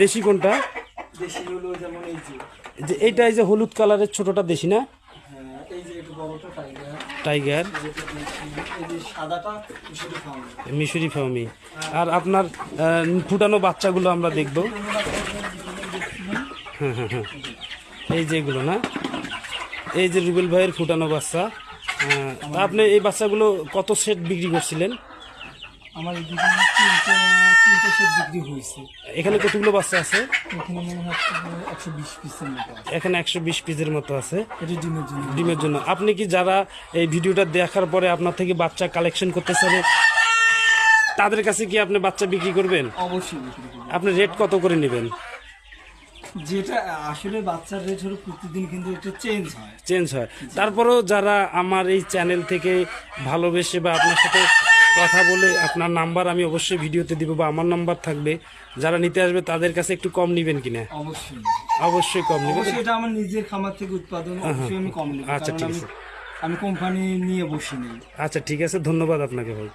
দেশি কোনটা? দেশি হলো যেমন এই যে এইটা, এই যে হলুদ কালারের ছোটটা দেশি না? হ্যাঁ, এই যে একটু বড়টা টাইগার। টাইগার। এই যে সাদাটা মিশরি ফার্ম। মিশরি ফার্মি। আর আপনার ফুটানো বাচ্চাগুলো আমরা দেখব। হ্যাঁ হ্যাঁ হ্যাঁ, এই যে এগুলো না, এই যে রুবেল ভাইয়ের ফুটানো বাচ্চা। আপনি এই বাচ্চাগুলো কত সেট বিক্রি করছিলেন? আমার এদিকে তিনটে সেট বিক্রি হয়েছে। এখানে কতগুলো বাচ্চা আছে? এখানে মনে হচ্ছে 120 পিসের মতো আছে। এখানে 120 পিসের মতো আছে এটা ডিমের জন্য। ডিমের জন্য। আপনি কি যারা এই ভিডিওটা দেখার পরে আপনার থেকে বাচ্চা কালেকশন করতে চাবে, তাদের কাছে কি আপনি বাচ্চা বিক্রি করবেন? অবশ্যই বিক্রি করব। আপনি রেট কত করে নেবেন? যেটা আসলে বাচ্চার রেট হলো প্রতিদিন কিন্তু এটা চেঞ্জ হয়। তারপরেও যারা আমার এই চ্যানেল থেকে ভালোবেসে বা আপনার সাথে কথা বলে, আপনার নাম্বার আমি অবশ্যই ভিডিওতে দিব বা আমার নাম্বার থাকবে, যারা নিতে আসবে তাদের কাছে একটু কম নেবেন কিনা? অবশ্যই অবশ্যই কম নেবেন। অবশ্যই, এটা আমার নিজের খামার থেকে উৎপাদন, অবশ্যই আমি কম নেব। আচ্ছা ঠিক আছে। আমি কোম্পানি নিয়ে বসে নেই। আচ্ছা ঠিক আছে, ধন্যবাদ আপনাকে ভাই।